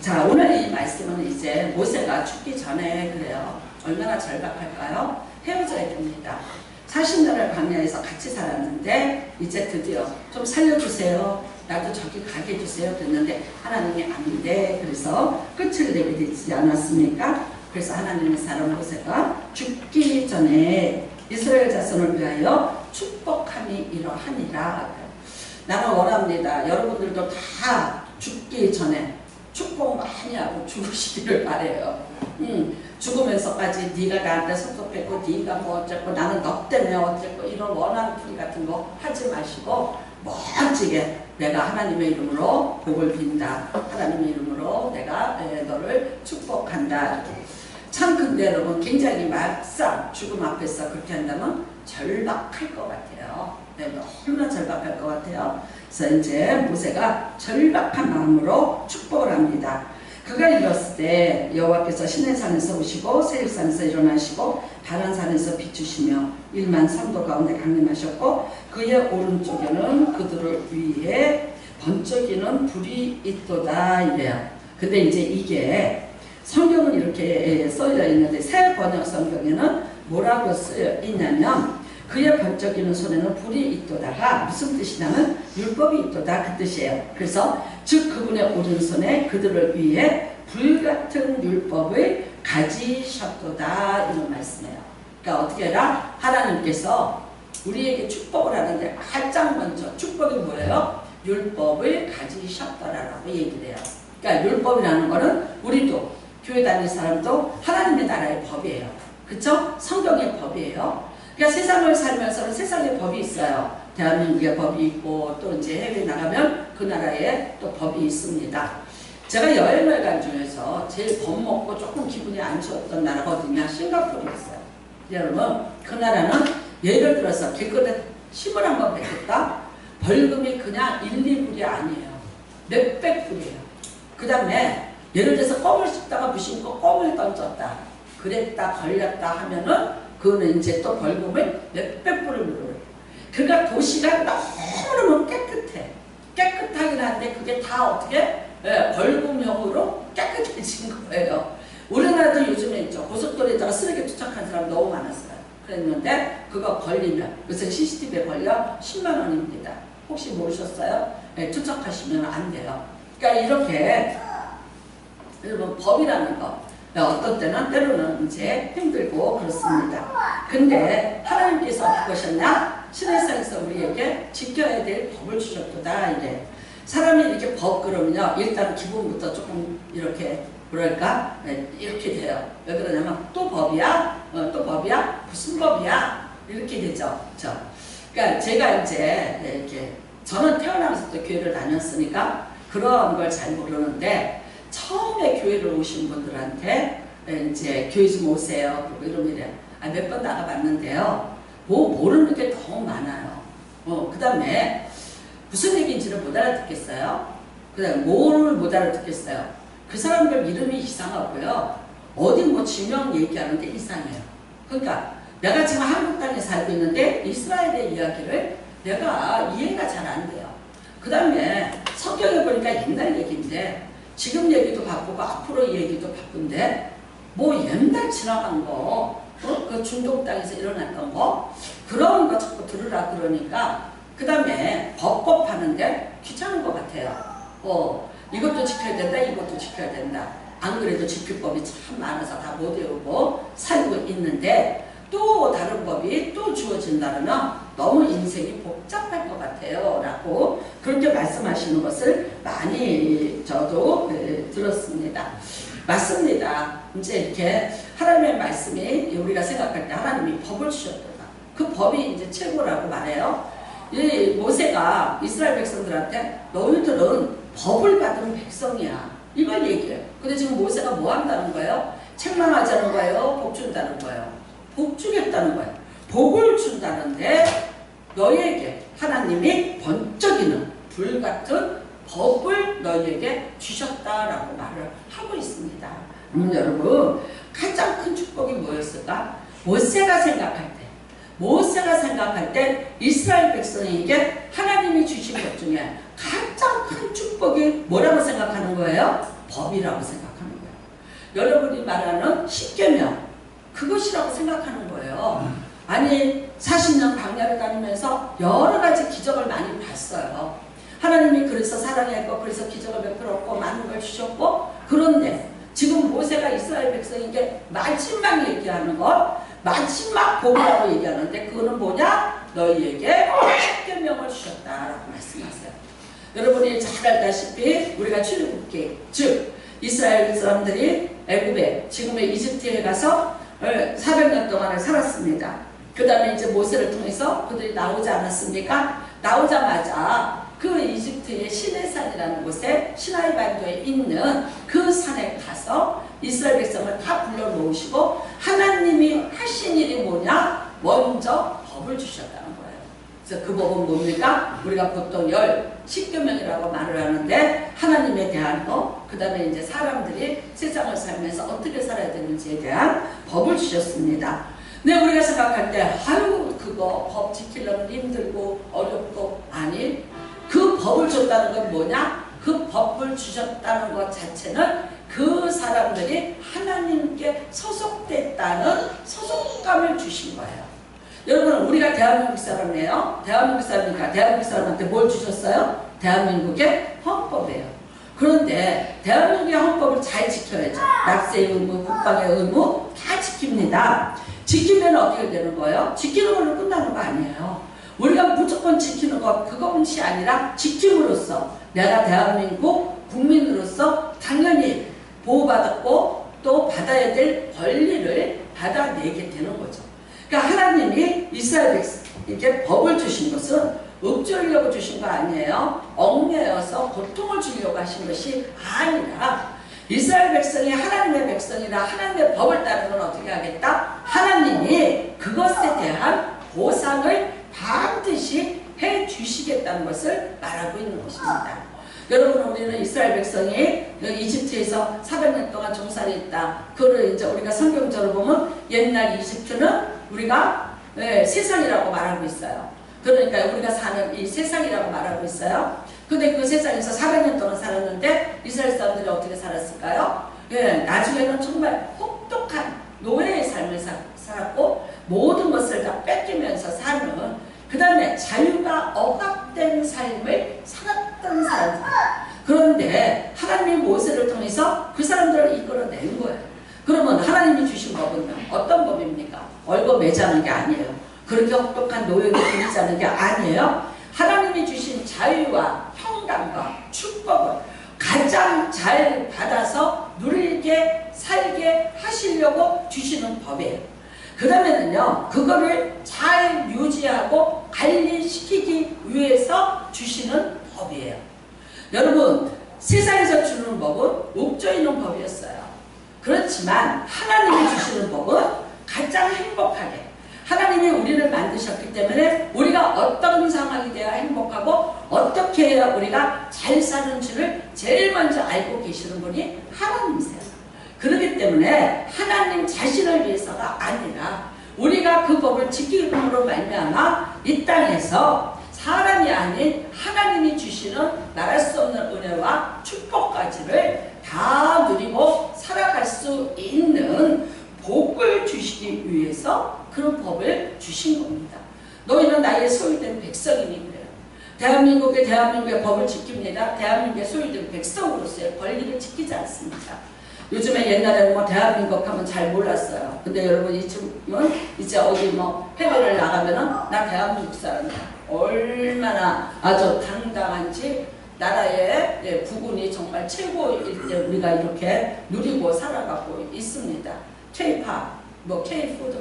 자, 오늘 이 말씀은 이제 모세가 죽기 전에 그래요. 얼마나 절박할까요? 헤어져야 됩니다. 40년을 광야에서 같이 살았는데 이제 드디어 좀 살려주세요. 나도 저기 가게 해주세요. 그랬는데 하나님이 안 돼. 그래서 끝을 내게 되지 않았습니까? 그래서 하나님의 사람 모세가 죽기 전에 이스라엘 자손을 위하여 축복함이 이러하니라. 나는 원합니다. 여러분들도 다 죽기 전에 축복 많이 하고 죽으시기를 바래요. 죽으면서까지 네가 나한테 속속했고 네가 뭐 어쨌고 나는 너 때문에 어쨌고 이런 원한풀이 같은 거 하지 마시고 멋지게 내가 하나님의 이름으로 복을 빈다. 하나님의 이름으로 내가 너를 축복한다. 참 근데 여러분 굉장히 막상 죽음 앞에서 그렇게 한다면 절박할 것 같아요. 네, 너무나 절박할 것 같아요. 그래서 이제 모세가 절박한 마음으로 축복을 합니다. 그가 이뤘을 때 여호와께서 시내산에서 오시고 세일산에서 일어나시고 바란산에서 비추시며 1만 3도 가운데 강림하셨고 그의 오른쪽에는 그들을 위해 번쩍이는 불이 있도다 이래요. 근데 이제 이게 성경은 이렇게 써져 있는데 새 번역 성경에는 뭐라고 쓰여 있냐면 그의 번쩍이는 손에는 불이 있도다가 무슨 뜻이냐면 율법이 있도다 그 뜻이에요. 그래서 즉 그분의 오른손에 그들을 위해 불같은 율법을 가지셨도다 이런 말씀이에요. 그러니까 어떻게 해라? 하나님께서 우리에게 축복을 하는데 가장 먼저 축복이 뭐예요? 율법을 가지셨더라라고 얘기를 해요. 그러니까 율법이라는 거는 우리도 교회 다니는 사람도 하나님의 나라의 법이에요. 그쵸? 성경의 법이에요. 그러니까 세상을 살면서는 세상의 법이 있어요. 대한민국의 법이 있고 또 이제 해외 나가면 그 나라에 또 법이 있습니다. 제가 여행을 간 중에서 제일 겁먹고 조금 기분이 안 좋았던 나라가 어디냐? 싱가포르였어요. 여러분 그 나라는 예를 들어서 길거리에 침을 한번 뱉었다? 벌금이 그냥 1, 2불이 아니에요. 몇백 불이에요. 그 다음에 예를 들어서 껌을 씹다가 무심코 껌을 던졌다. 그랬다 걸렸다 하면은 그거는 이제 또 벌금을 몇백 불을 물어요. 그러니까 도시가 너무너무 깨끗해. 깨끗하긴 한데 그게 다 어떻게 벌금형으로 깨끗해진 거예요. 우리나라도 요즘에 있죠. 고속도로에다가 쓰레기 투척한 사람 너무 많았어요. 그랬는데 그거 걸리면 요새 CCTV에 걸려 10만 원입니다. 혹시 모르셨어요? 네, 투척하시면 안 돼요. 그러니까 이렇게 여러분 법이라는 거 어떤 때는 때로는 이제 힘들고 그렇습니다. 근데 하나님께서 어떻게 하셨냐? 시내산에서 우리에게 지켜야 될 법을 주셨도다 이래. 사람이 이렇게 법 그러면요 일단 기본부터 조금 이렇게 뭐랄까 이렇게 돼요. 왜 그러냐면 또 법이야? 또 법이야? 무슨 법이야? 이렇게 되죠. 그러니까 제가 이제 이렇게 저는 태어나면서부터 교회를 다녔으니까 그런 걸 잘 모르는데 처음에 교회를 오신 분들한테 이제 교회 좀 오세요. 그리고 이러면 몇 번 나가봤는데요. 모르는 게 너무 많아요. 그 다음에 무슨 얘기인지를 못 알아듣겠어요. 그 다음에 뭐를 못 알아듣겠어요. 그 사람들 이름이 이상하고요. 어디 뭐 지명 얘기하는데 이상해요. 그러니까 내가 지금 한국 땅에 살고 있는데 이스라엘의 이야기를 내가 이해가 잘 안 돼요. 그 다음에 성경에 보니까 옛날 얘기인데 지금 얘기도 바쁘고 앞으로 얘기도 바쁜데 뭐 옛날 지나간 거 그 중동 땅에서 일어났던 거 그런 거 자꾸 들으라 그러니까 그 다음에 법법 하는데 귀찮은 것 같아요. 이것도 지켜야 된다 이것도 지켜야 된다. 안 그래도 지킬 법이 참 많아서 다 못 외우고 살고 있는데 또 다른 법이 또 주어진다면 너무 인생이 복잡할 것 같아요 라고 그렇게 말씀하시는 것을 많이 저도 들었습니다. 맞습니다. 이제 이렇게 하나님의 말씀이 우리가 생각할 때 하나님이 법을 주셨다. 그 법이 이제 최고라고 말해요. 이 모세가 이스라엘 백성들한테 너희들은 법을 받은 백성이야 이걸 얘기해요. 근데 지금 모세가 뭐 한다는 거예요? 책망하자는 거예요? 복 준다는 거예요? 복 주겠다는 거예요. 복을 준다는데 너희에게 하나님이 번쩍이는 불같은 법을 너희에게 주셨다라고 말을 하고 있습니다. 여러분 가장 큰 축복이 뭐였을까? 모세가 생각할 때 이스라엘 백성에게 하나님이 주신 것 중에 가장 큰 축복이 뭐라고 생각하는 거예요? 법이라고 생각하는 거예요. 여러분이 말하는 십계명 그것이라고 생각하는 거예요. 아니 40년 광야를 다니면서 여러 가지 기적을 많이 봤어요. 하나님이 그래서 사랑했고 그래서 기적을 베풀었고 많은 걸 주셨고, 그런데 지금 모세가 이스라엘 백성에게 마지막 얘기하는 것, 마지막 복이라고 얘기하는데 그거는 뭐냐? 너희에게 십계명을 주셨다라고 말씀하세요. 여러분이 잘 알다시피 우리가 출애굽기, 즉 이스라엘 사람들이 애굽에 지금의 이집트에 가서 400년 동안을 살았습니다. 그 다음에 이제 모세를 통해서 그들이 나오지 않았습니까? 나오자마자 그 이집트의 시내산이라는 곳에 시나이 반도에 있는 그 산에 가서 이스라엘 백성을 다 불러놓으시고 하나님이 하신 일이 뭐냐? 먼저 법을 주셨다는 거예요. 그래서 그 법은 뭡니까? 우리가 보통 십계명이라고 말을 하는데 하나님에 대한 법, 그 다음에 이제 사람들이 세상을 살면서 어떻게 살아야 되는지에 대한 법을 주셨습니다. 근데 우리가 생각할 때 아유 그거 법 지키려면 힘들고 어렵고, 아니 그 법을 줬다는 건 뭐냐? 그 법을 주셨다는 것 자체는 그 사람들이 하나님께 소속됐다는 소속감을 주신 거예요. 여러분 우리가 대한민국 사람이에요. 대한민국 사람이니까 대한민국 사람한테 뭘 주셨어요? 대한민국의 헌법이에요. 그런데 대한민국의 헌법을 잘 지켜야죠. 낙세의 의무, 국방의 의무 다 지킵니다. 지키면 어떻게 되는 거예요? 지키는 걸로 끝나는 거 아니에요. 우리가 무조건 지키는 것 그것이 아니라 지킴으로써 내가 대한민국 국민으로서 당연히 보호받았고 또 받아야 될 권리를 받아내게 되는 거죠. 그러니까 하나님이 이스라엘 백성에게 법을 주신 것은 읊조리려고 주신 거 아니에요. 얽매여서 고통을 주려고 하신 것이 아니라 이스라엘 백성이 하나님의 백성이라 하나님의 법을 따르면 어떻게 하겠다? 하나님이 그것에 대한 보상을 반드시 해 주시겠다는 것을 말하고 있는 것입니다. 여러분 우리는 이스라엘 백성이 이집트에서 400년 동안 종살이했다. 그걸 이제 우리가 성경적으로 보면 옛날 이집트는 우리가 세상이라고 말하고 있어요. 그러니까 우리가 사는 이 세상이라고 말하고 있어요. 근데 그 세상에서 400년 동안 살았는데 이스라엘 사람들이 어떻게 살았을까요? 나중에는 정말 혹독한 노예의 삶을 살았고 모든 것을 다 뺏기면서 사는, 그 다음에 자유가 억압된 삶을 살았던 사람들. 그런데 하나님이 모세를 통해서 그 사람들을 이끌어낸 거예요. 그러면 하나님이 주신 법은 어떤 법입니까? 얼거 매자는 게 아니에요. 그렇게 혹독한 노예를 부리자는 게 아니에요. 하나님이 주신 자유와 평강과 축복을 가장 잘 받아서 누리게 살게 하시려고 주시는 법이에요. 그 다음에는요, 그거를 잘 유지하고 관리시키기 위해서 주시는 법이에요. 여러분, 세상에서 주는 법은 옥조 있는 법이었어요. 그렇지만 하나님이 주시는 법은 가장 행복하게, 하나님이 우리를 만드셨기 때문에 우리가 어떤 상황이 되어야 행복하고 어떻게 해야 우리가 잘 사는 줄을 제일 먼저 알고 계시는 분이 하나님이세요. 그렇기 때문에 하나님 자신을 위해서가 아니라 우리가 그 법을 지킴으로 말미암아 이 땅에서 사람이 아닌 하나님이 주시는 말할 수 없는 은혜와 축복까지를 다 누리고 살아갈 수 있는 복을 주시기 위해서 그런 법을 주신 겁니다. 너희는 나의 소유된 백성이니 그래요. 대한민국의 법을 지킵니다. 대한민국의 소유된 백성으로서의 권리를 지키지 않습니다. 요즘에 옛날에는 뭐 대한민국 하면 잘 몰랐어요. 근데 여러분 지금은 이제 어디 뭐 해외를 나가면은 나 대한민국 사람이야. 얼마나 아주 당당한지 나라의 부군이 정말 최고일 때 우리가 이렇게 누리고 살아가고 있습니다. K-팝, 뭐 K-푸드,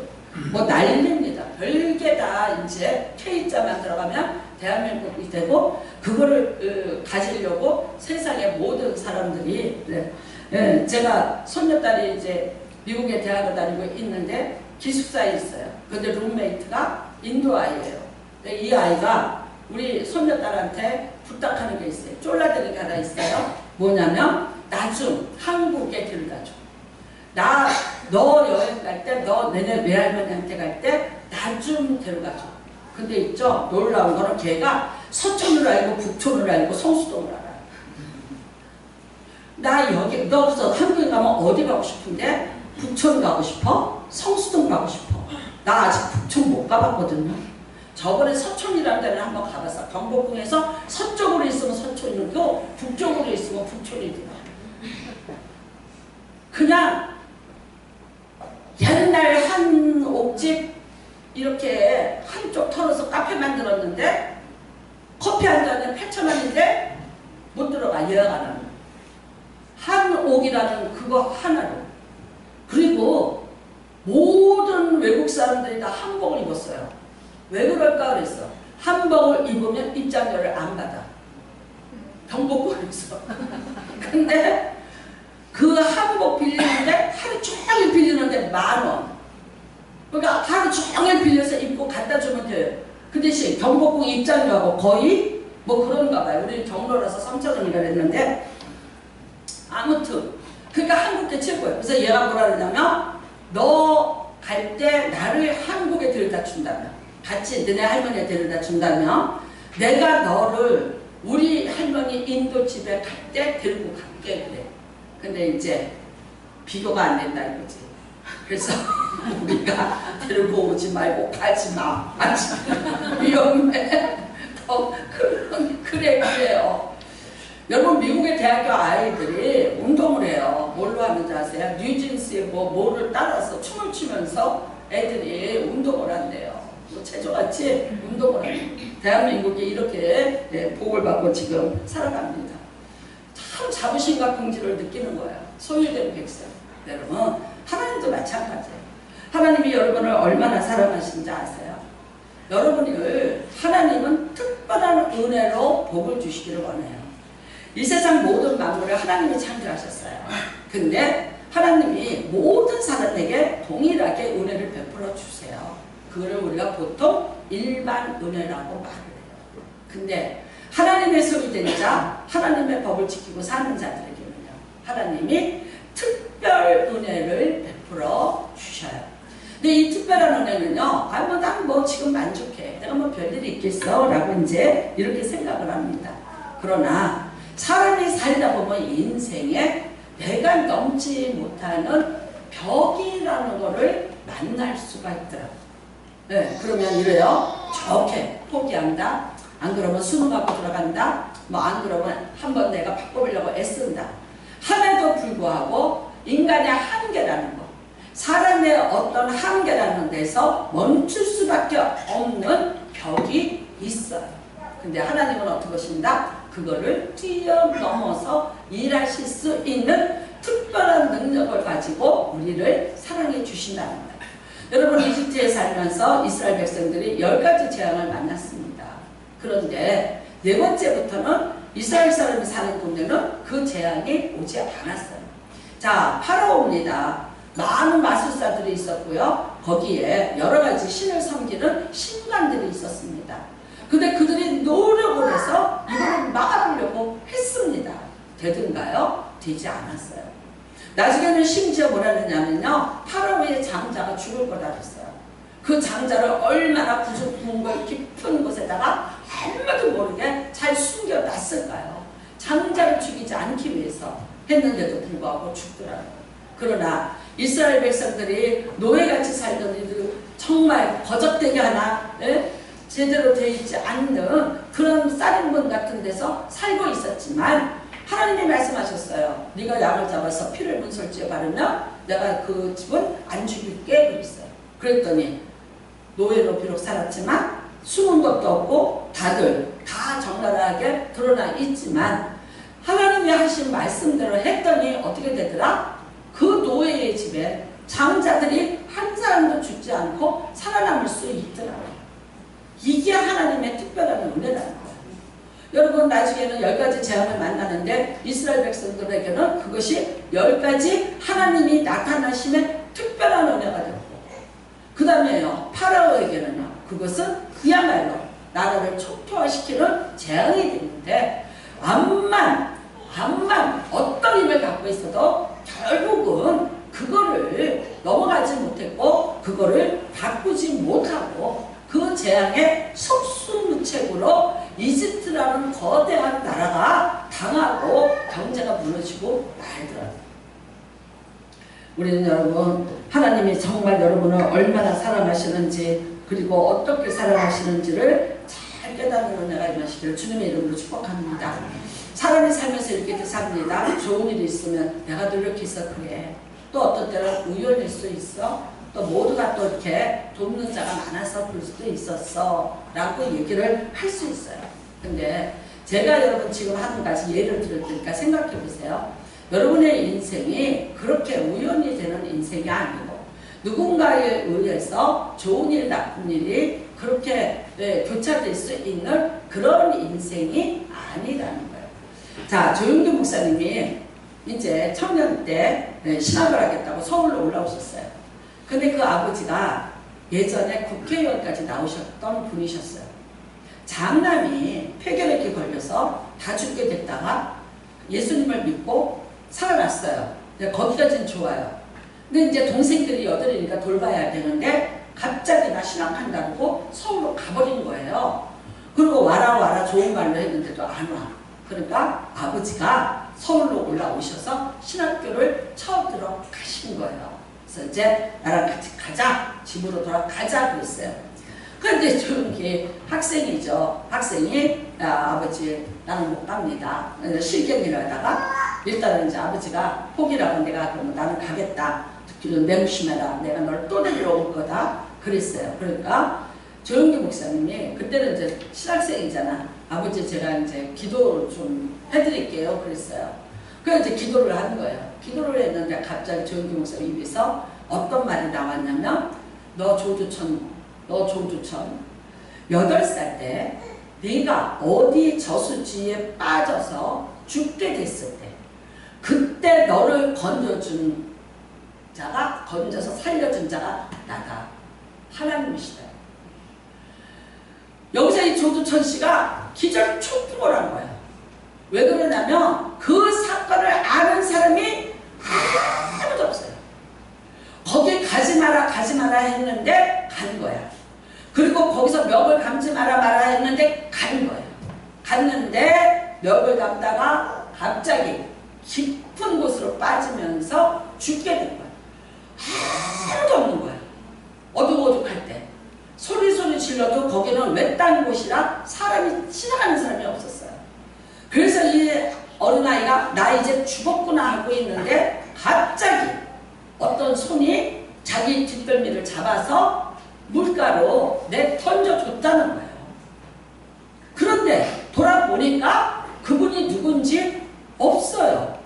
뭐 난립니다. 별게 다 이제 K자만 들어가면 대한민국이 되고 그거를 가지려고 세상의 모든 사람들이 제가 손녀딸이 이제 미국에 대학을 다니고 있는데 기숙사에 있어요. 근데 룸메이트가 인도 아이예요. 이 아이가 우리 손녀딸한테 부탁하는 게 있어요. 쫄라드는 게 하나 있어요. 뭐냐면 나 좀 한국에 데려다줘. 너 여행 갈 때, 너 내내 외할머니한테 갈 때 나 좀 데려가줘. 근데 있죠, 놀라운 거는 걔가 서촌을 알고 북촌을 알고 성수동을 알아요. 나 여기 너 그래서 한국에 가면 어디 가고 싶은데? 북촌 가고 싶어? 성수동 가고 싶어? 나 아직 북촌 못 가봤거든요. 저번에 서촌이라는 데를 한번 가봤어. 경복궁에서 서쪽으로 있으면 서촌이고 북쪽으로 있으면 북촌이더라. 그냥 옛날 한 옥집 이렇게 한쪽 털어서 카페 만들었는데 커피 한 잔에 8,000원인데 못 들어가. 예약하는 한 옥이라는 그거 하나로. 그리고 모든 외국 사람들이 다 한복을 입었어요. 왜 그럴까 그랬어. 한복을 입으면 입장료를 안 받아. 경복궁에서. 근데 그 한복 빌리는데 하루 종일 빌리는데 10,000원. 그러니까 하루 종일 빌려서 입고 갖다 주면 돼요. 그 대신 경복궁 입장료하고 거의 뭐 그런가 봐요. 우리 경로라서 3,000원이라 했는데 아무튼 그러니까 한국게 최고예요. 그래서 얘가 뭐라 그러냐면 너 갈 때 나를 한국에 데려다 준다면 같이 너네 할머니에 데려다 준다면 내가 너를 우리 할머니 인도 집에 갈 때 데리고 갈게 그래. 근데 이제 비교가 안 된다 이거지. 그래서 우리가 데리고 오지 말고 가지 마. 위험해. 그래요. 여러분 미국의 대학교 아이들이 운동을 해요. 뭘로 하는지 아세요? 뉴진스의 뭐를 따라서 춤을 추면서 애들이 운동을 한대요. 뭐 체조같이 운동을 해요. 대한민국이 이렇게 복을 받고 지금 살아갑니다. 참 자부심과 긍지를 느끼는 거예요. 소유된 백성. 여러분 하나님도 마찬가지예요. 하나님이 여러분을 얼마나 사랑하시는지 아세요? 여러분을 하나님은 특별한 은혜로 복을 주시기를 원해요. 이 세상 모든 만물을 하나님이 창조하셨어요. 근데 하나님이 모든 사람에게 동일하게 은혜를 베풀어 주세요. 그거를 우리가 보통 일반 은혜라고 말을 해요. 근데 하나님의 소유된 자, 하나님의 법을 지키고 사는 자들에게는요, 하나님이 특별 은혜를 베풀어 주셔요. 근데 이 특별한 은혜는요, 난 뭐 지금 만족해. 내가 뭐 별일이 있겠어? 라고 이제 이렇게 생각을 합니다. 그러나 사람이 살다 보면 인생에 내가 넘지 못하는 벽이라는 거를 만날 수가 있더라고요. 네, 그러면 이래요. 좋게 포기한다. 안 그러면 수능하고 들어간다. 뭐 안 그러면 한번 내가 바꿔보려고 애쓴다. 함에도 불구하고 인간의 한계라는 거, 사람의 어떤 한계라는 데서 멈출 수밖에 없는 벽이 있어요. 근데 하나님은 어떻게 하신다? 그거를 뛰어넘어서 일하실 수 있는 특별한 능력을 가지고 우리를 사랑해 주신다는 거예요. 여러분 이집트에 살면서 이스라엘 백성들이 10가지 재앙을 만났습니다. 그런데 네 번째부터는 이스라엘 사람이 사는 동네는 그 재앙이 오지 않았어요. 자, 파라오입니다. 많은 마술사들이 있었고요. 거기에 여러 가지 신을 섬기는 신관들이 있었습니다. 근데 그들이 노력을 해서 이거를 막아보려고 했습니다. 되든가요? 되지 않았어요. 나중에는 심지어 뭐라 했냐면요, 파라오의 장자가 죽을 거다 그랬어요. 그 장자를 얼마나 구석궁궐 깊은 곳에다가 아무도 모르게 잘 숨겨놨을까요? 장자를 죽이지 않기 위해서 했는데도 불구하고 죽더라고요. 그러나 이스라엘 백성들이 노예같이 살던 이들 정말 거적되게 하나 제대로 되어 있지 않는 그런 쌀인문 같은 데서 살고 있었지만 하나님이 말씀하셨어요. 네가 양을 잡아서 피를 문설주에 바르면 내가 그 집은 안 죽일게 그랬어요. 그랬더니 노예로 비록 살았지만 숨은 것도 없고 다들 다 적나라하게 드러나 있지만 하나님이 하신 말씀대로 했더니 어떻게 되더라? 그 노예의 집에 장자들이 한 사람도 죽지 않고 살아남을 수 있더라고요. 이게 하나님의 특별한 은혜라는 거예요. 여러분 나중에는 10가지 재앙을 만나는데 이스라엘 백성들에게는 그것이 10가지 하나님이 나타나심의 특별한 은혜가 되고, 그 다음에요 파라오에게는요 그것은 그야말로 나라를 초토화시키는 재앙이 되는데 암만 어떤 힘을 갖고 있어도 결국은 그거를 넘어가지 못했고 그거를 바꾸지 못하고 그 재앙의 속수무책으로 이집트라는 거대한 나라가 당하고 경제가 무너지고 우리는 여러분 하나님이 정말 여러분을 얼마나 사랑하시는지 그리고 어떻게 사랑하시는지를 잘 깨닫는 은혜가 임하시기를 주님의 이름으로 축복합니다. 사람이 살면서 이렇게 삽니다. 좋은 일이 있으면 내가 노력해서 그래. 또 어떤 때는 우연일 수 있어. 또 모두가 또 이렇게 돕는 자가 많아서 그럴 수도 있었어 라고 얘기를 할 수 있어요. 근데 제가 여러분 지금 한 가지 예를 들을 테니까 생각해 보세요. 여러분의 인생이 그렇게 우연히 되는 인생이 아니고 누군가에 의해서 좋은 일 나쁜 일이 그렇게 교차될 수 있는 그런 인생이 아니라는 거예요. 자, 조용기 목사님이 이제 청년 때 신학을 하겠다고 서울로 올라오셨어요. 근데 그 아버지가 예전에 국회의원까지 나오셨던 분이셨어요. 장남이 폐결핵에 걸려서 다 죽게 됐다가 예수님을 믿고 살아났어요. 거기까지는 좋아요. 근데 이제 동생들이 여덟이니까 돌봐야 되는데 갑자기 나 신학한다고 서울로 가버린 거예요. 그리고 와라 좋은 말로 했는데도 안 와. 그러니까 아버지가 서울로 올라오셔서 신학교를 쳐들어 가신 거예요. 그래서 이제 나랑 같이 가자. 집으로 돌아가자 그랬어요. 그런데 조용히 학생이죠. 학생이 아버지 나는 못 갑니다. 실경이를 하다가 일단은 이제 아버지가 포기라고 내가 그러면 나는 가겠다. 듣기는 맹심해라. 내가 널 또 데리러 올 거다. 그랬어요. 그러니까 조용기 목사님이 그때는 이제 신학생이잖아. 아버지 제가 이제 기도 좀 해드릴게요. 그랬어요. 그래서 이제 기도를 한 거예요. 기도를 했는데 갑자기 조용기 목사님 입에서 어떤 말이 나왔냐면 너 조주천 8살 때 네가 어디 저수지에 빠져서 죽게 됐을 때 그때 너를 건져준 자가 건져서 살려준 자가 나다. 하나님이시다. 여기서 이 조두천 씨가 기절 촉풍을 한 거예요. 왜 그러냐면 그 사건을 아는 사람이 아무도 없어요. 거기 가지 마라 했는데 간 거야. 그리고 거기서 멱을 감지 마라 했는데 간 거예요. 갔는데 멱을 감다가 갑자기 깊은 곳으로 빠지면서 죽게 된 거야. 아무도 없는 거야. 어둑어둑할 때. 소리 질러도 거기는 외딴 곳이라 사람이 지나가는 사람이 없었어요. 그래서 이 어린아이가 나 이제 죽었구나 하고 있는데 갑자기 어떤 손이 자기 뒷덜미를 잡아서 물가로 던져줬다는 거예요. 그런데 돌아보니까 그분이 누군지 없어요.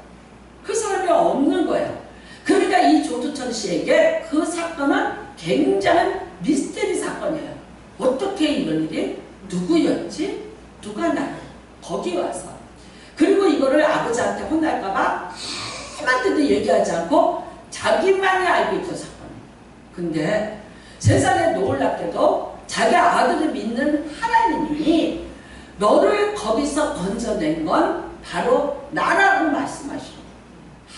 그 사람이 없는 거예요. 그러니까 이 조두천 씨에게 그 사건은 굉장한 미스테리 사건이에요. 어떻게 이런 일이 누구였지? 누가 나를 거기 와서 그리고 이거를 아버지한테 혼날까봐 한마디도 얘기하지 않고 자기만이 알고 있던 사건이에요. 근데 세상에 놀랍게도 자기 아들을 믿는 하나님이 너를 거기서 건져낸 건 바로 나라고 말씀하시고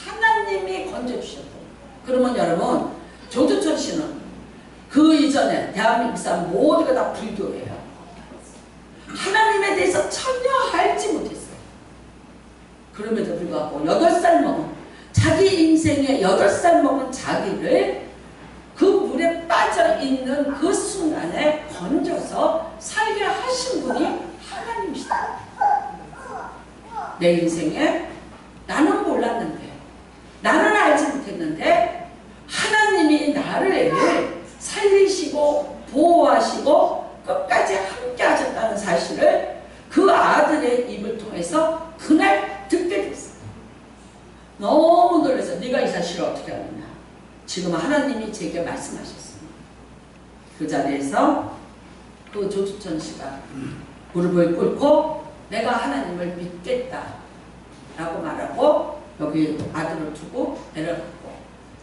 하나님이 건져주셨다. 그러면 여러분 조두천 씨는 그 이전에 대한민국 사람 모두가 다 불교예요. 하나님에 대해서 전혀 알지 못했어요. 그럼에도 불구하고 8살 먹은 자기 인생에 8살 먹은 자기를 그 물에 빠져있는 그 순간에 건져서 살게 하신 분이 하나님이시다. 내 인생에 나는 몰랐는데 나는 알지 못했는데 하나님이 나를 살리시고 보호하시고 끝까지 함께 하셨다는 사실을 그 아들의 입을 통해서 그날 듣게 됐어요. 너무 놀라서 네가 이 사실을 어떻게 알았냐. 지금 하나님이 제게 말씀하셨습니다. 그 자리에서 그 조두천 씨가 무릎을 꿇고 내가 하나님을 믿겠다 라고 말하고 여기 아들을 두고 내려갔고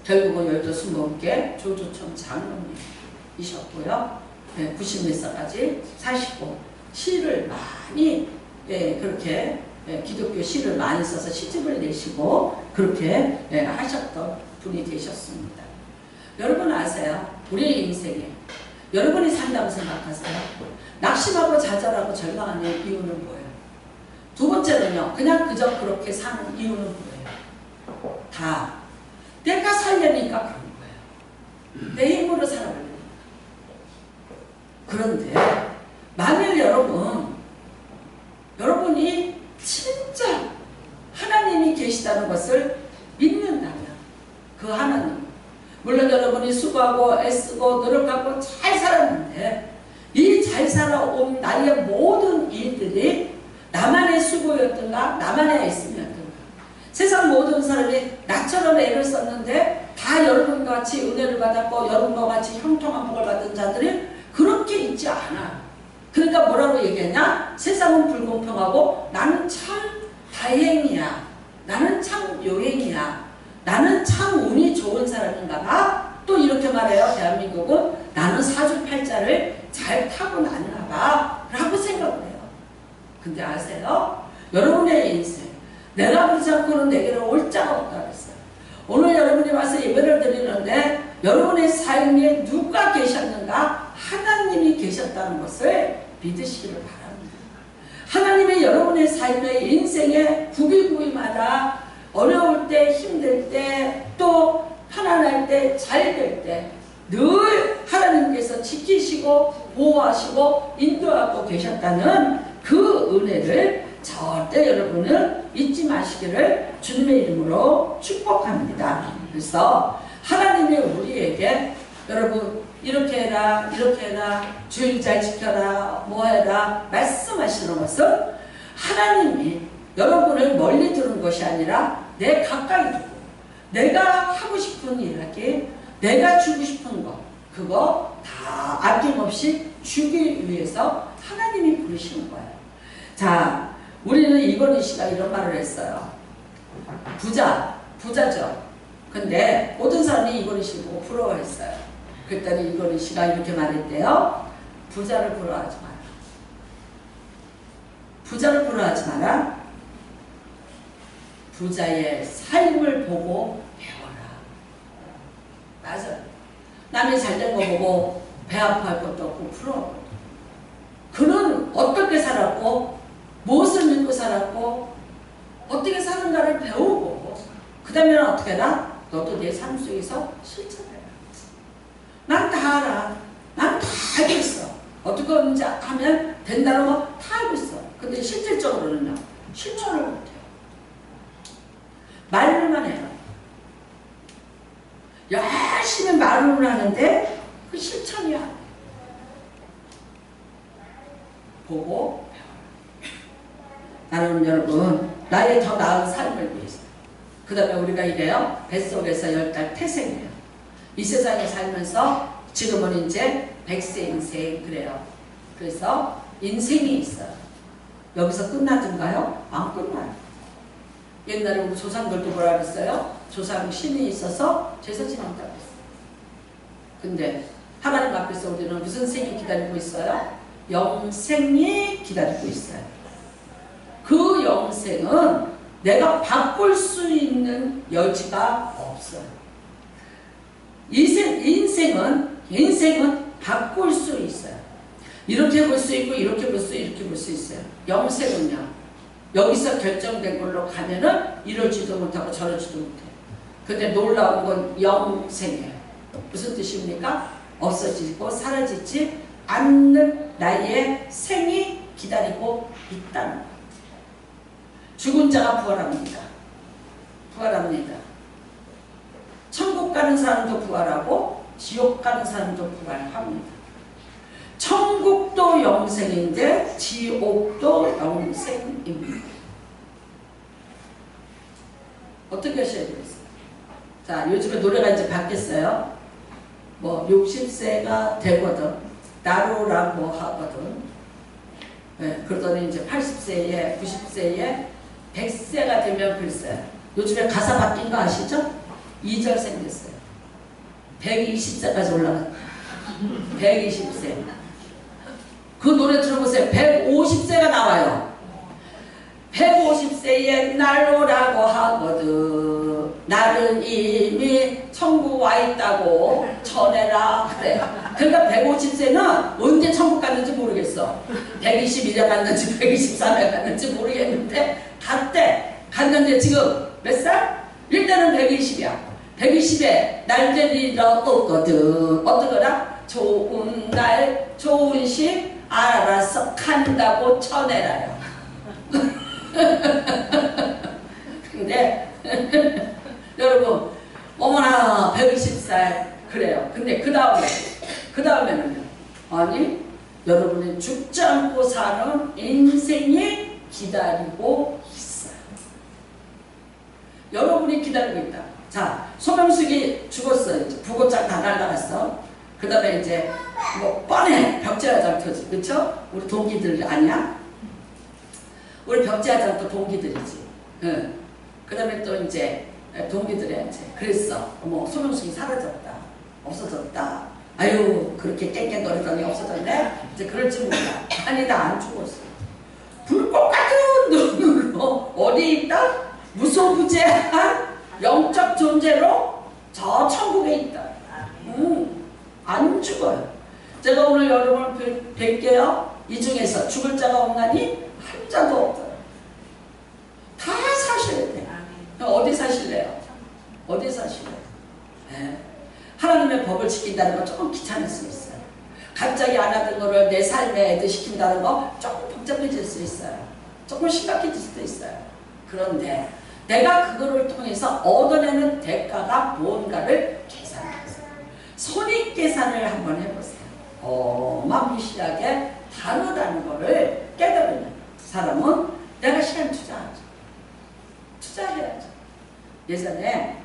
결국은 12개 조두천 장로님이셨고요. 90몇 살까지 사시고 시를 많이 그렇게 기독교 시를 많이 써서 시집을 내시고 그렇게 하셨던 분이 되셨습니다. 여러분 아세요? 우리의 인생에 여러분이 산다고 생각하세요? 낙심하고 좌절하고 절망하는 이유는 뭐예요? 두 번째는요. 그냥 그저 그렇게 사는 이유는 뭐예요? 다 내가 살려니까 그런 거예요. 내 힘으로 살아버리는 거예요. 그런데 만일 여러분이 진짜 하나님이 계시다는 것을 믿는다면 그 하나님, 물론 여러분이 수고하고 애쓰고 노력하고 잘 살았는데 이 잘 살아온 나의 모든 일들이 나만의 수고였던가 나만의 애씀이었던가, 세상 모든 사람이 나처럼 애를 썼는데 다 여러분과 같이 은혜를 받았고 여러분과 같이 형통한 복을 받은 자들이 그렇게 있지 않아. 그러니까 뭐라고 얘기하냐? 세상은 불공평하고 나는 참 다행이야, 나는 참 요행이야, 나는 참 운이 좋은 사람인가 봐. 또 이렇게 말해요. 대한민국은 나는 사주팔자를 잘 타고났나 봐 라고 생각을 해요. 근데 아세요? 여러분의 인생, 내가 그러지 않고는 내게는 올 자가 없다 그랬어요. 오늘 여러분이 와서 예배를 드리는데 여러분의 삶에 누가 계셨는가? 하나님이 계셨다는 것을 믿으시기를 바랍니다. 하나님의 여러분의 삶의 인생의 구비구비마다 어려울 때, 힘들 때, 또 편안할 때, 잘 될 때 늘 하나님께서 지키시고 보호하시고 인도하고 계셨다는 그 은혜를 절대 여러분은 잊지 마시기를 주님의 이름으로 축복합니다. 그래서 하나님이 우리에게 여러분 이렇게 해라, 이렇게 해라, 주일 잘 지켜라, 뭐 해라 말씀하시는 것은 하나님이 여러분을 멀리 두는 것이 아니라 내 가까이 두고 내가 하고 싶은 일 하기, 내가 주고 싶은 거 그거 다 아낌없이 주기 위해서 하나님이 부르시는 거예요. 자, 우리는 이건희 씨가 이런 말을 했어요. 부자죠. 근데 모든 사람이 이건희 씨 보고 부러워했어요. 그랬더니 이건희 씨가 이렇게 말했대요. 부자를 부러워하지 마라. 부자를 부러워하지 마라. 부자의 삶을 보고 배워라. 맞아요. 남이 잘된 거 보고 배 아파할 것도 없고 부러워. 그는 어떻게 살았고 무엇을 믿고 살았고 어떻게 사는가를 배우고 그 다음에는 어떻게 해라? 너도 내 삶 속에서 실천해라. 난 다 알아. 난 다 알고 있어. 어떻게 하는지 하면 된다는 거 다 알고 있어. 근데 실질적으로는요. 실천을 못해요. 말로만 해요. 열심히 말을 하는데 그 실천이 안 돼. 보고 배워라. 나는 여러분 나의 더 나은 삶을 위해서. 그 다음에 우리가 이래요. 뱃속에서 10달 태생이에요. 이 세상에 살면서 지금은 이제 100세 인생 그래요. 그래서 인생이 있어요. 여기서 끝나든가요? 안 끝나요. 옛날에 우리 조상들도 뭐라 그랬어요? 조상 신이 있어서 제사 지낸다고 했어요. 근데 하나님 앞에서 우리는 무슨 생이 기다리고 있어요? 영생이 기다리고 있어요. 그 영생은 내가 바꿀 수 있는 여지가 없어요. 인생은 바꿀 수 있어요. 이렇게 볼 수 있고 이렇게 볼 수 이렇게 볼 수 있어요. 영생은요. 여기서 결정된 걸로 가면은 이러지도 못하고 저러지도 못해요. 근데 놀라운 건 영생이에요. 무슨 뜻입니까? 없어지고 사라지지 않는 나의 생이 기다리고 있다는 거예요. 죽은 자가 부활합니다. 부활합니다. 천국 가는 사람도 부활하고 지옥 가는 사람도 부활합니다. 천국도 영생인데 지옥도 영생입니다. 어떻게 하셔야 되겠어요? 자, 요즘에 노래가 이제 바뀌었어요. 뭐 60세가 되거든 나로라고 하거든. 네, 그러더니 이제 80세에 90세에 100세가 되면 글쎄 요즘에 가사 바뀐 거 아시죠? 2절 생겼어요. 120세까지 올라갔다. 120세. 그 노래 들어보세요. 150세가 나와요. 150세에 날로라고 하거든. 나는 이미 천국 와 있다고 전해라. 그래. 그러니까 150세는 언제 천국 갔는지 모르겠어. 121년 갔는지 124년 갔는지 모르겠는데 갔대. 갔는데 지금 몇 살? 일단은 120이야. 120에 날들이라 없거든. 어떠거라? 좋은 날 좋은 시 알아서 간다고 쳐내라요. 근데 여러분 어머나 120살 그래요. 근데 그 다음에는요. 아니 여러분이 죽지 않고 사는 인생이 기다리고 있어요. 여러분이 기다리고 있다. 자, 소명숙이 죽었어. 이제 부고짝 다 날라갔어. 그 다음에 이제 뭐 뻔해. 벽제화장터지. 그쵸? 우리 동기들 아니야? 우리 벽제화장터 동기들이지. 응. 그 다음에 또 이제 동기들이 이제 그랬어. 어머 소명숙이 사라졌다. 없어졌다. 아유 그렇게 깽깽거리더니 없어졌네. 이제 그럴지 몰라. 아니 나 안 죽었어. 불꽃 같은 눈으로 어디 있다? 무소부재한 영적 존재로 저 천국에 있다. 안 죽어요. 제가 오늘 여러분을 뵐게요. 이 중에서 죽을 자가 없나니 한 자도 없어요. 다 사셔야 돼. 어디 사실래요? 어디 사실래요? 네. 하나님의 법을 지킨다는 건 조금 귀찮을 수 있어요. 갑자기 안 하던 거를 내 삶에 애드시킨다는 거 조금 복잡해질 수 있어요. 조금 심각해질 수도 있어요. 그런데 내가 그거를 통해서 얻어내는 대가가 뭔가를 계산해보세요. 손익계산을 한번 해보세요. 어마무시하게 다르다는 거를 깨달으면 사람은 내가 시간 투자하죠. 투자해야죠. 예전에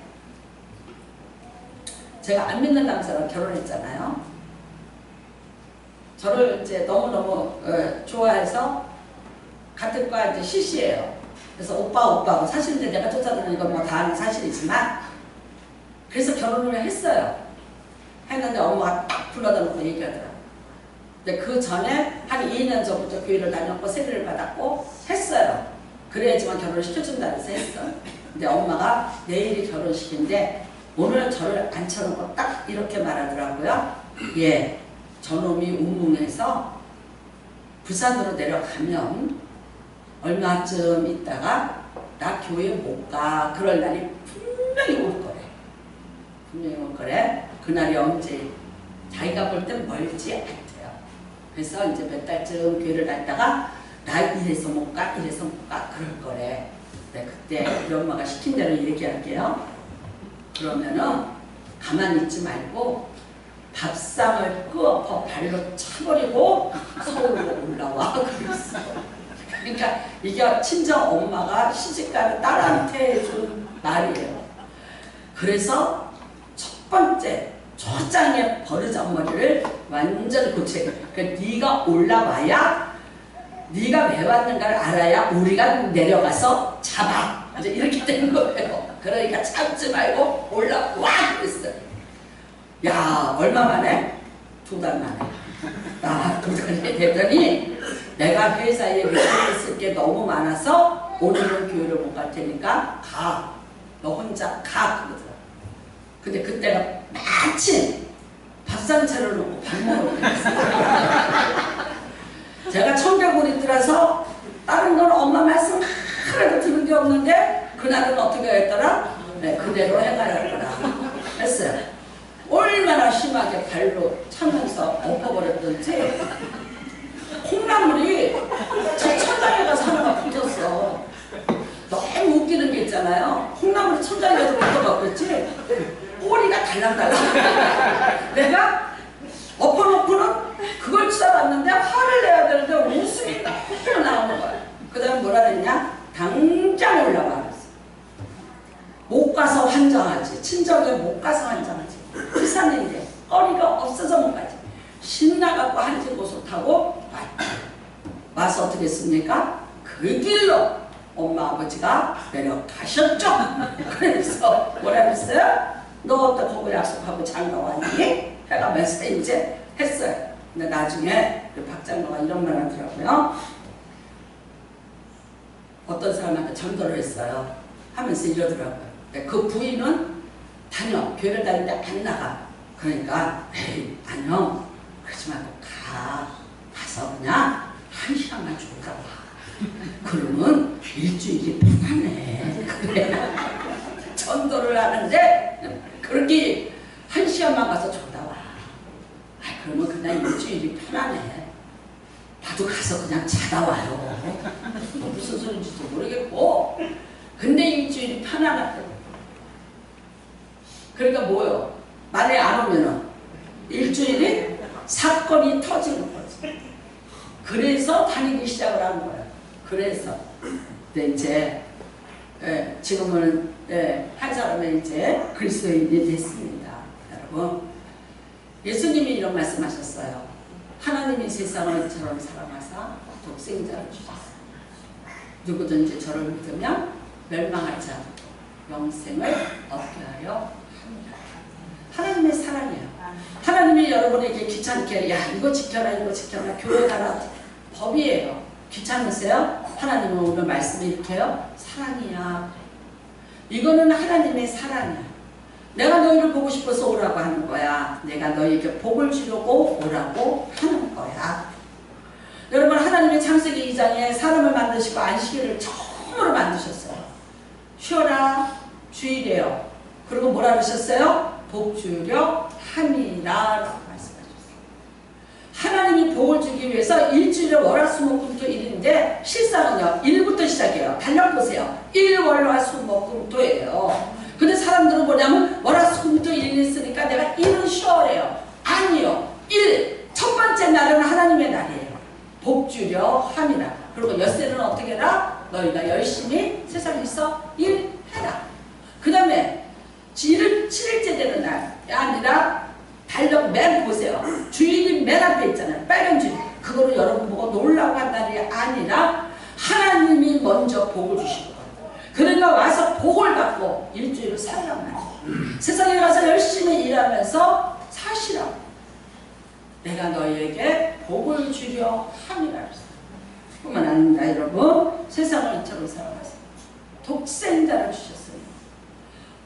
제가 안 믿는 남자랑 결혼했잖아요. 저를 이제 너무너무 좋아해서 같은 과 이제 CC예요. 그래서 오빠고 사실 이제 내가 쫓아다니는 건 뭐 다 아는 사실이지만 그래서 결혼을 했어요. 했는데 엄마가 딱 불러다 놓고 얘기하더라고요. 근데 그 전에 한 2년 전부터 교회를 다녔고 세례를 받았고 했어요. 그래야지만 결혼을 시켜준다 해서 했어. 근데 엄마가 내일이 결혼식인데 오늘 저를 앉혀놓고 딱 이렇게 말하더라고요. 예, 저놈이 운문해서 부산으로 내려가면 얼마쯤 있다가 나 교회 못 가. 그럴 날이 분명히 올 거래. 분명히 올 거래. 그날이 언제? 자기가 볼 땐 멀지 않대요. 그래서 이제 몇 달쯤 교회를 다니다가 나 이래서 못 가, 이래서 못 가. 그럴 거래. 네, 그때 우리 엄마가 시킨 대로 얘기할게요. 그러면은 가만히 있지 말고 밥상을 끄엎어 발로 차버리고 서울로 올라와. 그랬어. 그러니까 이게 친정 엄마가 시집가는 딸한테 해준 말이에요. 그래서 첫 번째 초장의 버르장머리를 완전히 고쳐야 돼. 그러니까 네가 올라와야 네가 왜 왔는가를 알아야 우리가 내려가서 잡아. 이제 이렇게 된 거예요. 그러니까 참지 말고 올라와 그랬어요. 야 얼마 만에? 2달 만에. 2달이 되더니 내가 회사에 있을 게 너무 많아서 오늘은 교회를 못 갈 테니까 가. 너 혼자 가. 그러더라. 근데 그때가 마침 밥상 차려놓고 밥 먹을 때였어요. 제가 청개구리들라서 다른 건 엄마 말씀 하나도 들은 게 없는데 그날은 어떻게 했더라? 네, 그대로 해가야 했더라. 했어요. 얼마나 심하게 발로 차면서 엎어버렸던지 콩나물이 저 천장에 가서 하나가 붙었어. 너무 웃기는 게 있잖아요. 콩나물이 천장에 가서 붙어버렸지 꼬리가 달랑달랑. 내가 엎어놓고는 그걸 쳐다봤는데 화를 내야 되는데 웃음이 너무 나오는 거야. 그 다음에 뭐라 그랬냐? 당장 올라와. 못 가서 환장하지. 친정에 못 가서 환장하지. 부산인데 거리가 없어서 못 가지. 신나갖고 한진고속 타고 와서 어떻게 했습니까? 그 길로 엄마 아버지가 내려가셨죠. 그래서 뭐라 그랬어요? 너 어떻게 약속하고 장가 왔니? 해가면서 이제 했어요. 근데 나중에 그 박장로가 이런 말 하더라고요. 어떤 사람한테 전도를 했어요. 하면서 이러더라고요. 그 부인은 다녀. 교회를 다니는데 안 나가. 그러니까 에이 안녕. 그러지 말고 가서 그냥 1시간만 죽다 와. 그러면 일주일이 편하네. 그래. 전도를 하는데 여기 1시간만 가서 줬다 와. 그러면 그냥 일주일이 편하네. 나도 가서 그냥 자다 와요. 무슨 소리인지도 모르겠고. 근데 일주일이 편안하다고. 그러니까 뭐요? 말에 안 오면은 일주일이 사건이 터지는 거지. 그래서 다니기 시작을 하는 거예요. 그래서 근데 이제 지금은 한 사람은 이제 그리스도인이 됐습니다. 여러분, 예수님이 이런 말씀하셨어요. 하나님이 세상을 저처럼 사랑하사 독생자를 주셨어요. 누구든지 저를 믿으면 멸망하지 않고 영생을 얻게 하여 합니다. 하나님의 사랑이에요. 하나님이 여러분에게 귀찮게 야 이거 지켜라 이거 지켜라 교회 가라 법이에요. 귀찮으세요? 하나님은 오늘 말씀을 이렇게 해요. 사랑이야. 이거는 하나님의 사랑이야. 내가 너희를 보고 싶어서 오라고 하는 거야. 내가 너희에게 복을 주려고 오라고 하는 거야. 여러분, 하나님의 창세기 2장에 사람을 만드시고 안식일을 처음으로 만드셨어요. 쉬어라 주일이에요. 그리고 뭐라 그러셨어요? 복 주려 함이라 라고 말씀하셨어요. 하나님이 복을 주기 위해서 일주일에 월화수목금토 일인데 실상은요 1부터 시작해요. 달력 보세요. 1 월화수목금토예요. 근데 사람들은 뭐냐면 월화수목금토 1일 있으니까 내가 1은 쉬어래요. 아니요. 1 첫 번째 날은 하나님의 날이에요. 복 주려 함이라. 그리고 엿새는 어떻게 해라? 너희가 열심히 세상에서 일해라. 그 다음에 7일째 되는 날이 아니라 달력 맨 보세요. 주일이 맨 앞에 있잖아요. 빨간 주일. 그거를 여러분 보고 놀라고 한 날이 아니라 하나님이 먼저 복을 주시고 그러니까 와서 복을 받고 일주일을 살란 말이에요. 세상에 가서 열심히 일하면서 사시라고. 내가 너희에게 복을 주려 함이라 했어요. 뿐만 아닙니다. 여러분, 세상을 이처럼 살아가세요. 독생자를 주셨어요.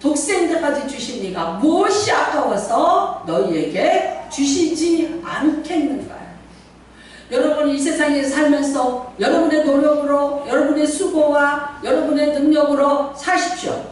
독생자까지 주신 네가 무엇이 아까워서 너희에게 주시지 않겠는가? 여러분, 이 세상에 살면서 여러분의 노력으로, 여러분의 수고와 여러분의 능력으로 사십시오.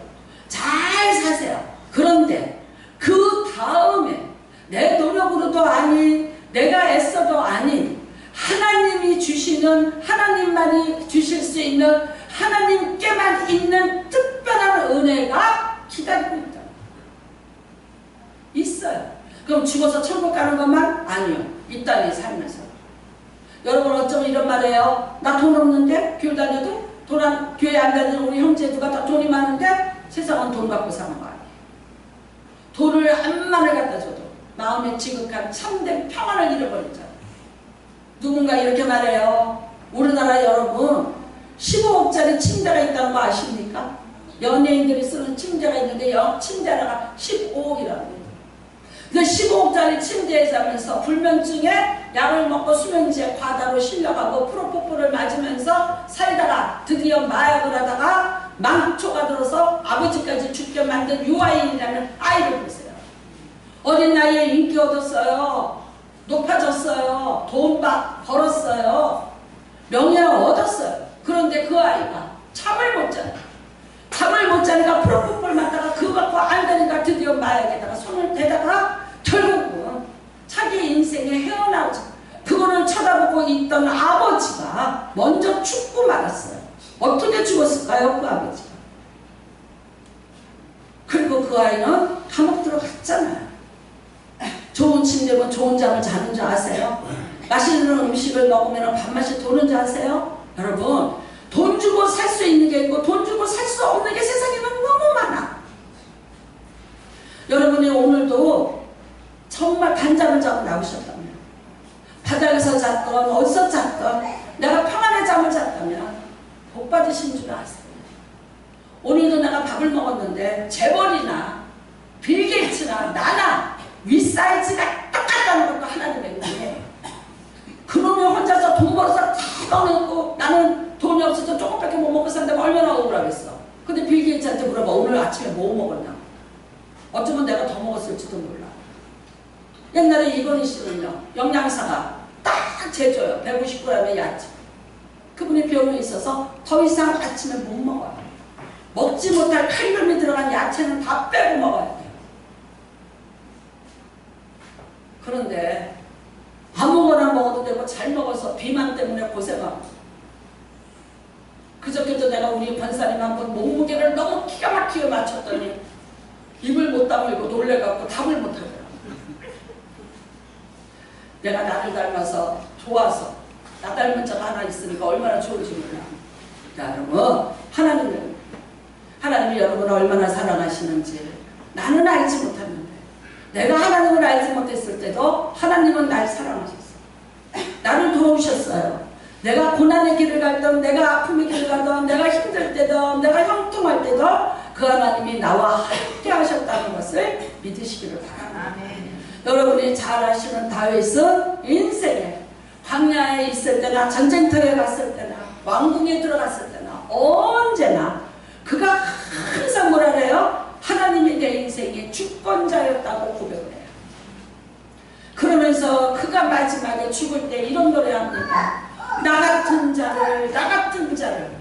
잘 사세요. 그런데 그 다음에 내 노력으로도 아닌, 내가 애써도 아닌 하나님이 주시는, 하나님만이 주실 수 있는, 하나님께만 있는 특별한 은혜가 기다리고 있다. 있어요. 그럼 죽어서 천국 가는 것만? 아니요. 이 땅에 살면서. 여러분 어쩌면 이런 말 해요. 나 돈 없는데? 교회 다녀도? 교회 안 다니는 우리 형제 누가 다 돈이 많은데? 세상은 돈 갖고 사는 거 아니에요. 돈을 한만을 갖다 줘도 마음에 지극한 참된 평안을 잃어버리잖아요. 누군가 이렇게 말해요. 우리나라 여러분 15억짜리 침대가 있다는 거 아십니까? 연예인들이 쓰는 침대가 있는데 침대가 15억이라고. 근데 15억짜리 침대에 자면서 불면증에 약을 먹고 수면제에 과다로 실려가고 프로포폴을 맞으면서 살다가 드디어 마약을 하다가 망초가 들어서 아버지까지 죽게 만든 유아인이라는 아이를 보세요. 어린 나이에 인기 얻었어요. 높아졌어요. 돈 벌었어요. 명예를 얻었어요. 그런데 그 아이가 잠을 못 자요. 잠을 못 자니까 프로포폴 맞다가 그거 갖고 안 되니까 드디어 마약에다가 손을 대다가 결국은 자기 인생에 헤어나오죠. 그거를 쳐다보고 있던 아버지가 먼저 죽고 말았어요. 어떻게 죽었을까요? 그 아버지가. 그리고 그 아이는 감옥 들어갔잖아요. 좋은 침대면 좋은 잠을 자는 줄 아세요? 맛있는 음식을 먹으면 밥맛이 도는 줄 아세요? 여러분, 돈 주고 살 수 있는 게 있고 돈 주고 살 수 없는 게 세상에는 너무 많아. 여러분이 오늘도 정말 단잠을 자고 나오셨다면, 바닥에서 잤던 어디서 잤던 내가 평안의 잠을 잤다면 복 받으신 줄 아세요? 오늘도 내가 밥을 먹었는데 재벌이나 빌 게이츠나 나나 윗사이즈가 똑같다는 것도 하나님의 은혜예요. 그놈이 혼자서 돈 벌어서 다 꺼내고 나는 돈이 없어서 조금밖에 못 먹고 산다면 얼마나 억울하겠어. 근데 빌 게이츠한테 물어봐. 오늘 아침에 뭐 먹었냐? 어쩌면 내가 더 먹었을지도 몰라. 옛날에 이건희 씨는요, 영양사가 딱 재줘요. 150g의 야채. 그분이 병원에 있어서 더 이상 아침에 못 먹어요. 먹지 못할 칼륨이 들어간 야채는 다 빼고 먹어야 돼요. 그런데 아무거나 먹어도 되고 잘 먹어서 비만 때문에 고생하고, 그저께도 내가 우리 권사님 한 번 몸무게를 너무 기가 막히게 맞췄더니 입을 못 다물고 놀래갖고 답을 못하더라고. 내가 나를 닮아서 좋아서 나 닮은 자가 하나 있으니까 얼마나 좋은지 몰라. 여러분, 하나님이 여러분을 얼마나 사랑하시는지 나는 알지 못했는데, 내가 하나님을 알지 못했을 때도 하나님은 날 사랑하셨어요. 나를 도우셨어요. 내가 고난의 길을 가던, 내가 아픔의 길을 가던, 내가 힘들 때도, 내가 형통할 때도 그 하나님이 나와 함께 하셨다는 것을 믿으시기를 바랍니다. 여러분이 잘 아시는 다윗은 인생에 광야에 있을 때나 전쟁터에 갔을 때나 왕궁에 들어갔을 때나 언제나 그가 항상 뭐라 그래요? 하나님이 내 인생의 주권자였다고 고백을 해요. 그러면서 그가 마지막에 죽을 때 이런 노래합니다. 나 같은 자를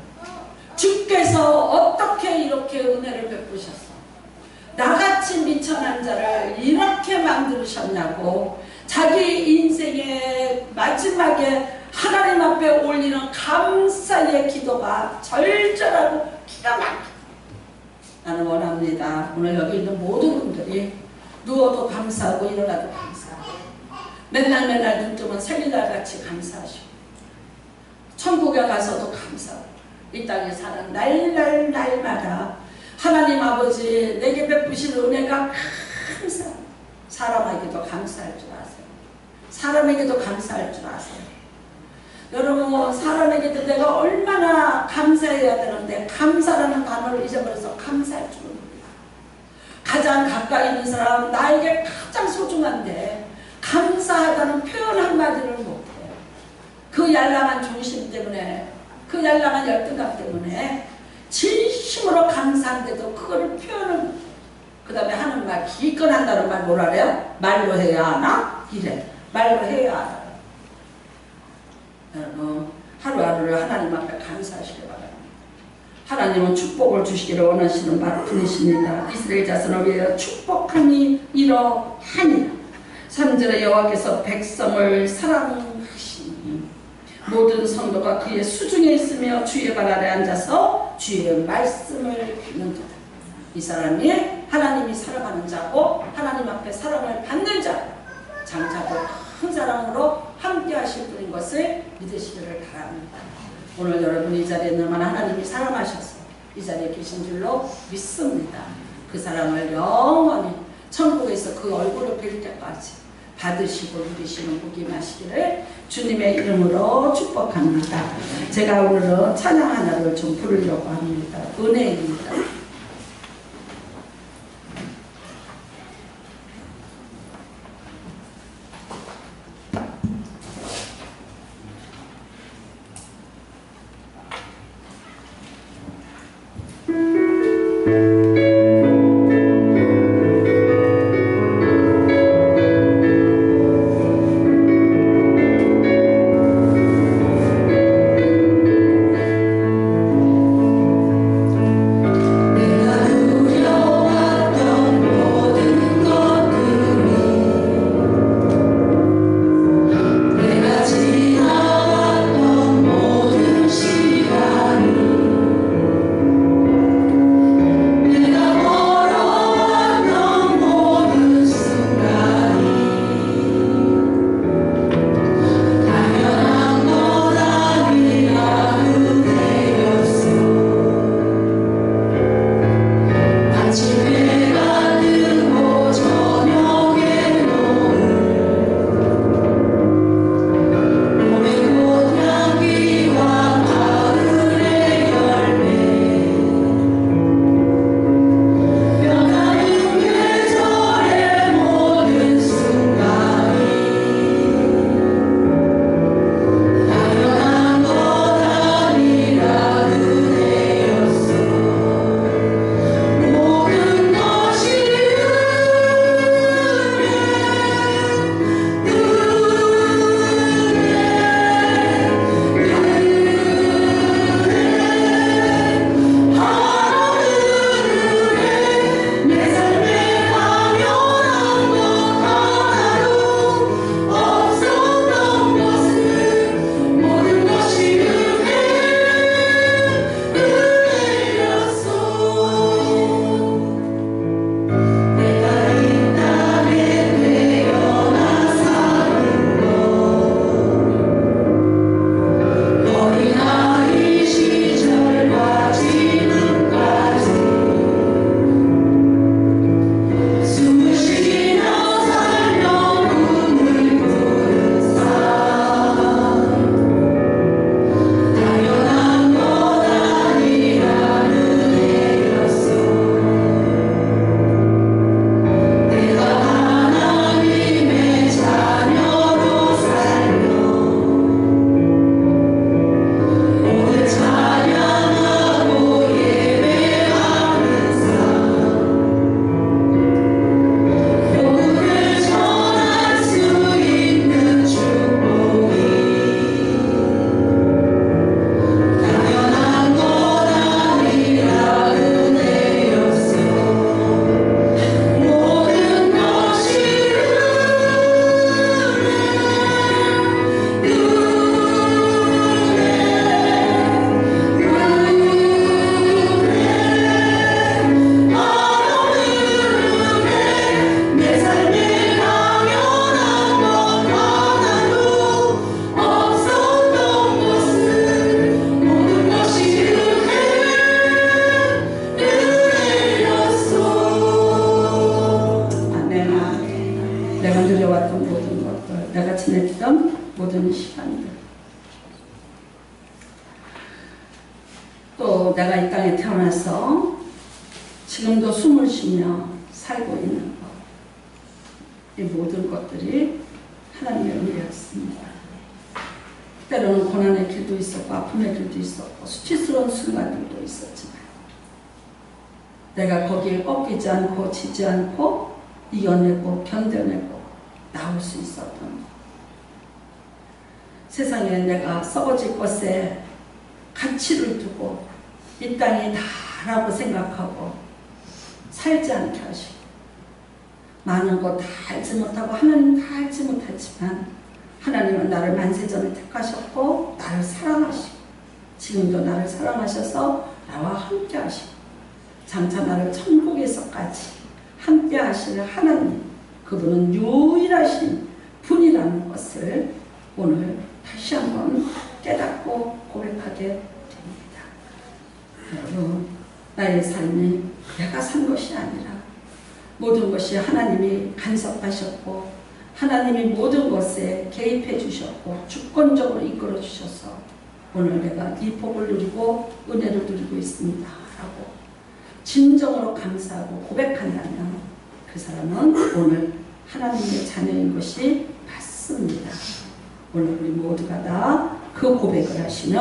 주께서 어떻게 이렇게 은혜를 베푸셨어? 나같이 미천한 자를 이렇게 만드셨냐고, 자기 인생의 마지막에 하나님 앞에 올리는 감사의 기도가 절절하고 기가 막혀. 나는 원합니다. 오늘 여기 있는 모든 분들이 누워도 감사하고 일어나도 감사하고 맨날 눈 뜨면 생일날같이 감사하시고 천국에 가서도 감사하고 이 땅에 사는 날마다 하나님 아버지 내게 베푸신 은혜가 항상 사람에게도 감사할 줄 아세요. 사람에게도 감사할 줄 아세요. 여러분, 사람에게도 내가 얼마나 감사해야 되는데 감사라는 단어를 잊어버려서 감사할 줄은 몰라. 가장 가까이 있는 사람, 나에게 가장 소중한데 감사하다는 표현 한마디를 못해요. 그 양랑한 중심 때문에, 그 양랑한 열등감 때문에 진심으로 감사한데도 그거를 표현을, 그 다음에 하는 말, 기권한다는 말 뭐라 그래요? 말로 해야 하나? 이래. 말로 해야 하나. 여러분, 하루하루를 하나님 앞에 감사하시기 바랍니다. 하나님은 축복을 주시기를 원하시는 분이십니다. 이스라엘 자손을 위하여 축복함이 이러하니라. 3절에 여호와께서 백성을 사랑하시니 모든 성도가 그의 수중에 있으며 주의 발 아래 앉아서 주의 말씀을 듣는도다. 이 사람이 하나님이 사랑하는 자고 하나님 앞에 사랑을 받는 자, 장차도 큰 사랑으로 함께 하실 분인 것을 믿으시기를 바랍니다. 오늘 여러분 이 자리에 있는 하나님이 사랑하셔서 이 자리에 계신 줄로 믿습니다. 그 사랑을 영원히 천국에서 그 얼굴을 뵐 때까지 받으시고 누리시는 복이 마시기를 주님의 이름으로 축복합니다. 제가 오늘은 찬양 하나를 좀 부르려고 합니다. 은혜입니다. 지내왔던 모든 것들, 내가 지냈던 모든 시간들, 또 내가 이 땅에 태어나서 지금도 숨을 쉬며 살고 있는 것, 이 모든 것들이 하나님의 은혜였습니다. 때로는 고난의 길도 있었고 아픔의 길도 있었고 수치스러운 순간들도 있었지만 내가 거기에 꺾이지 않고 지지 않고 이겨내고 견뎌내고 나올 수 있었던 것. 세상에 내가 썩어질 것에 가치를 두고 이 땅이 다라고 생각하고 살지 않게 하시고 많은 것 다 알지 못하고 하나님 다 알지 못하지만 하나님은 나를 만세전에 택하셨고 나를 사랑하시고 지금도 나를 사랑하셔서 나와 함께 하시고 장차 나를 천국에서까지 함께 하실 하나님, 그분은 유일하신 분이라는 것을 오늘 다시 한번 깨닫고 고백하게 됩니다. 여러분, 나의 삶이 내가 산 것이 아니라 모든 것이 하나님이 간섭하셨고 하나님이 모든 것에 개입해 주셨고 주권적으로 이끌어 주셔서 오늘 내가 이 복을 누리고 은혜를 누리고 있습니다 라고 진정으로 감사하고 고백한다면 그 사람은 오늘 하나님의 자녀인 것이 맞습니다. 오늘 우리 모두가 다 그 고백을 하시는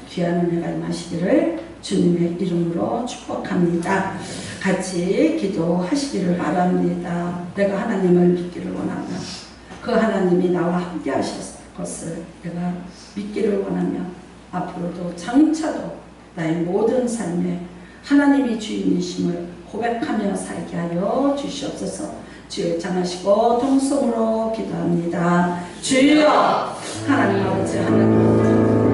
귀한 은혜가 임하시기를 주님의 이름으로 축복합니다. 같이 기도하시기를 바랍니다. 내가 하나님을 믿기를 원하며 그 하나님이 나와 함께 하셨을 것을 내가 믿기를 원하며 앞으로도 장차도 나의 모든 삶에 하나님이 주인이심을 고백하며 살게 하여 주시옵소서. 주여 장하시고 동성으로 기도합니다. 주여 하나님 아버지 하나님